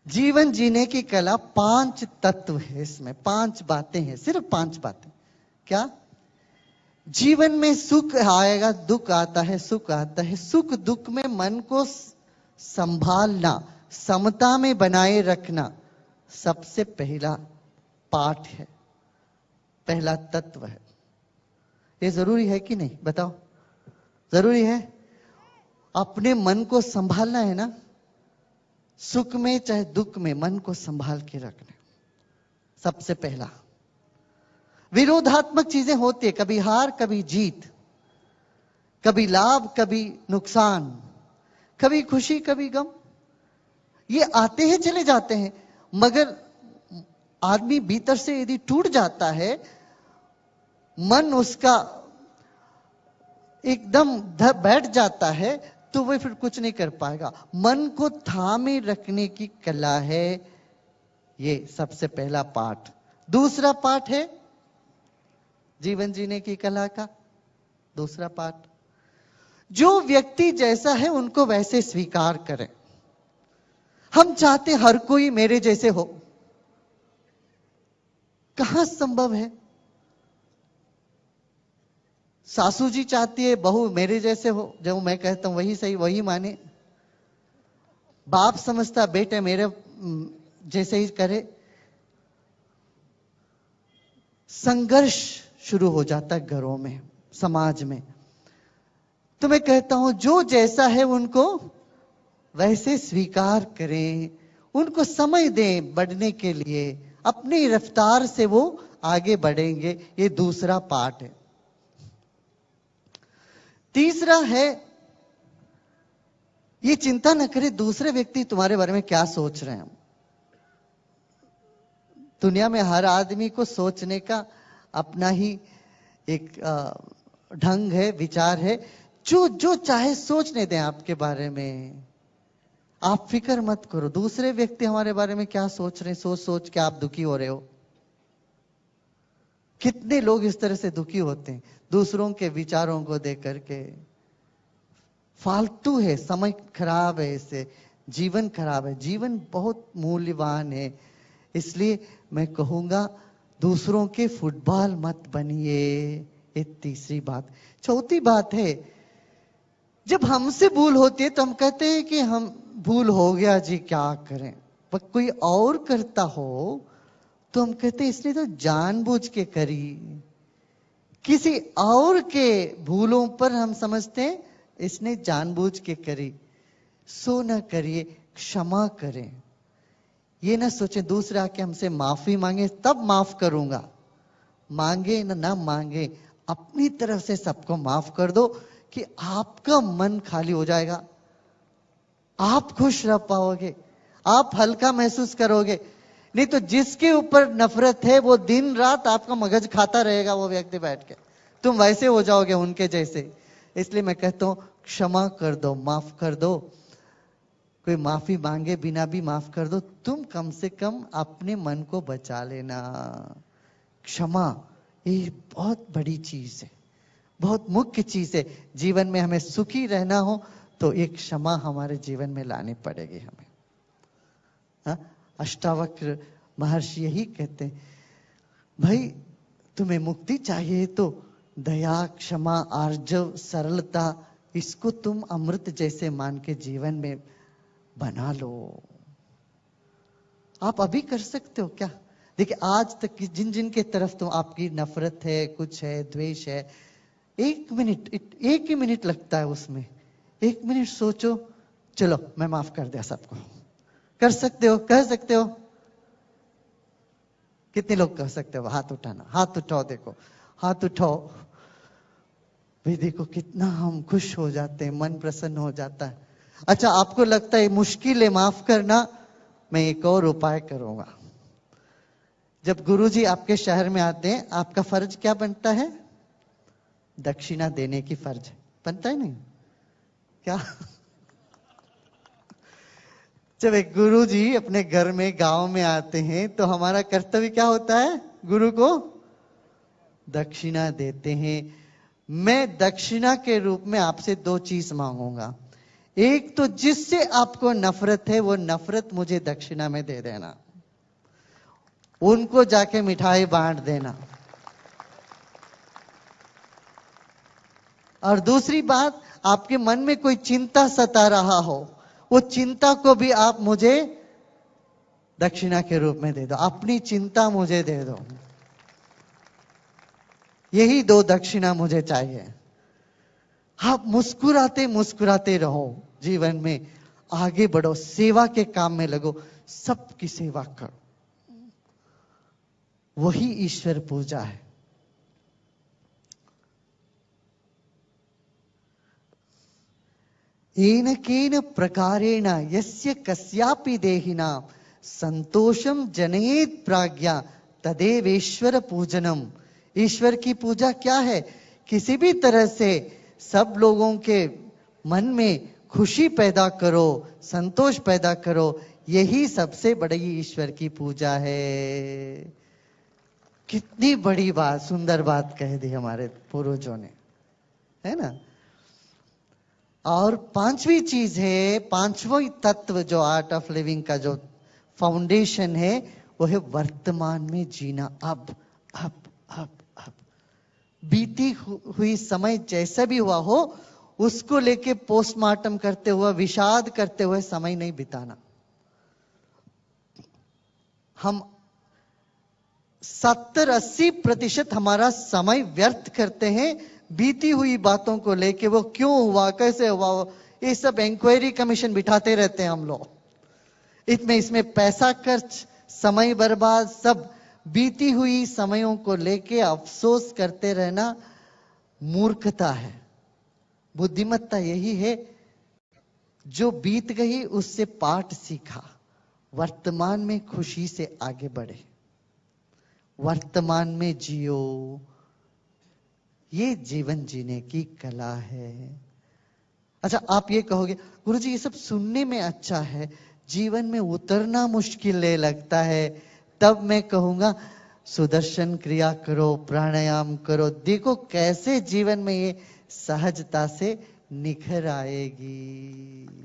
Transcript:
जीवन जीने की कला 5 तत्व है, इसमें 5 बातें हैं, सिर्फ 5 बातें। क्या? जीवन में सुख आएगा, दुख आता है, सुख आता है। सुख दुख में मन को संभालना, समता में बनाए रखना सबसे पहला पाठ है, पहला तत्व है। ये जरूरी है कि नहीं, बताओ? जरूरी है। अपने मन को संभालना है ना, सुख में चाहे दुख में मन को संभाल के रखना सबसे पहला। विरोधात्मक चीजें होती है, कभी हार कभी जीत, कभी लाभ कभी नुकसान, कभी खुशी कभी गम। ये आते हैं चले जाते हैं, मगर आदमी भीतर से यदि टूट जाता है, मन उसका एकदम बैठ जाता है, तो वह फिर कुछ नहीं कर पाएगा। मन को थामे रखने की कला है ये सबसे पहला पाठ। दूसरा पाठ है जीवन जीने की कला का दूसरा पाठ, जो व्यक्ति जैसा है उनको वैसे स्वीकार करें। हम चाहते हर कोई मेरे जैसे हो, कहां संभव है? सासू जी चाहती है बहू मेरे जैसे हो, जो मैं कहता हूं वही सही वही माने। बाप समझता बेटे मेरे जैसे ही करे। संघर्ष शुरू हो जाता है घरों में, समाज में। तो मैं कहता हूं जो जैसा है उनको वैसे स्वीकार करें, उनको समय दें बढ़ने के लिए, अपनी रफ्तार से वो आगे बढ़ेंगे। ये दूसरा पार्ट है। तीसरा है ये चिंता न करे दूसरे व्यक्ति तुम्हारे बारे में क्या सोच रहे हैं। दुनिया में हर आदमी को सोचने का अपना ही एक ढंग है, विचार है। जो चाहे सोचने दें आपके बारे में, आप फिक्र मत करो दूसरे व्यक्ति हमारे बारे में क्या सोच रहे हैं। सोच सोच के आप दुखी हो रहे हो। कितने लोग इस तरह से दुखी होते हैं दूसरों के विचारों को देख करके। फालतू है, समय खराब है, इससे जीवन खराब है। जीवन बहुत मूल्यवान है, इसलिए मैं कहूंगा दूसरों के फुटबॉल मत बनिए। ये तीसरी बात। चौथी बात है, जब हमसे भूल होती है तो हम कहते हैं कि हम भूल हो गया जी क्या करें। पर कोई और करता हो तो हम कहते हैं इसने तो जानबूझ के करी। किसी और के भूलों पर हम समझते हैं इसने जानबूझ के करी। सो न करिए, क्षमा करें। ये ना सोचे दूसरे आके हमसे माफी मांगे तब माफ करूंगा। मांगे ना मांगे, अपनी तरफ से सबको माफ कर दो कि आपका मन खाली हो जाएगा, आप खुश रह पाओगे, आप हल्का महसूस करोगे। नहीं तो जिसके ऊपर नफरत है वो दिन रात आपका मगज खाता रहेगा, वो व्यक्ति बैठ के, तुम वैसे हो जाओगे उनके जैसे। इसलिए मैं कहता हूं क्षमा कर दो, माफ कर दो। कोई माफी मांगे बिना भी माफ कर दो। तुम कम से कम अपने मन को बचा लेना। क्षमा ये बहुत बड़ी चीज है, बहुत मुख्य चीज है। जीवन में हमें सुखी रहना हो तो एक क्षमा हमारे जीवन में लानी पड़ेगी हमें। हाँ? अष्टावक्र महर्षि यही कहते हैं, भाई तुम्हें मुक्ति चाहिए तो दया, क्षमा, आर्जव, सरलता, इसको तुम अमृत जैसे मान के जीवन में बना लो। आप अभी कर सकते हो क्या? देखिए आज तक जिन जिन के तरफ तो आपकी नफरत है, कुछ है, द्वेष है, एक ही मिनट लगता है उसमें। 1 मिनट सोचो, चलो मैं माफ कर दिया सबको। कर सकते हो? कह सकते हो? कितने लोग कह सकते हो? हाथ उठाना, हाथ उठाओ। देखो हाथ उठाओ भाई, देखो कितना हम खुश हो जाते हैं, मन प्रसन्न हो जाता है। अच्छा आपको लगता है मुश्किल है माफ करना, मैं एक और उपाय करूंगा। जब गुरुजी आपके शहर में आते हैं, आपका फर्ज क्या बनता है? दक्षिणा देने की फर्ज बनता है नहीं क्या? जब एक गुरुजी अपने घर में गांव में आते हैं तो हमारा कर्तव्य क्या होता है? गुरु को दक्षिणा देते हैं। मैं दक्षिणा के रूप में आपसे 2 चीज मांगूंगा। एक तो जिससे आपको नफरत है वो नफरत मुझे दक्षिणा में दे देना, उनको जाके मिठाई बांट देना। और दूसरी बात, आपके मन में कोई चिंता सता रहा हो, वो चिंता को भी आप मुझे दक्षिणा के रूप में दे दो, अपनी चिंता मुझे दे दो। यही 2 दक्षिणा मुझे चाहिए। आप मुस्कुराते मुस्कुराते रहो, जीवन में आगे बढ़ो, सेवा के काम में लगो, सबकी सेवा करो, वही ईश्वर पूजा है। येन केन प्रकारेण यस्य कस्यापि देहिनां संतोषम जनयेत प्राज्ञा तदेवेश्वर पूजनम। ईश्वर की पूजा क्या है? किसी भी तरह से सब लोगों के मन में खुशी पैदा करो, संतोष पैदा करो, यही सबसे बड़ी ईश्वर की पूजा है। कितनी बड़ी बात, सुंदर बात कह दी हमारे पूर्वजों ने, है ना। और 5वीं चीज है, 5वां तत्व जो आर्ट ऑफ लिविंग का जो फाउंडेशन है, वो है वर्तमान में जीना। अब बीती हुई समय जैसा भी हुआ हो, उसको लेके पोस्टमार्टम करते हुए, विषाद करते हुए समय नहीं बिताना। हम 70-80% हमारा समय व्यर्थ करते हैं बीती हुई बातों को लेके। वो क्यों हुआ, कैसे हुआ, ये सब इंक्वायरी कमीशन बिठाते रहते हैं हम लोग। इसमें पैसा खर्च, समय बर्बाद, सब बीती हुई समयों को लेके अफसोस करते रहना मूर्खता है। बुद्धिमत्ता यही है, जो बीत गई उससे पाठ सीखा, वर्तमान में खुशी से आगे बढ़े, वर्तमान में जियो। ये जीवन जीने की कला है। अच्छा, आप ये कहोगे गुरुजी ये सब सुनने में अच्छा है, जीवन में उतरना मुश्किल लगता है। तब मैं कहूंगा सुदर्शन क्रिया करो, प्राणायाम करो, देखो कैसे जीवन में ये सहजता से निखर आएगी।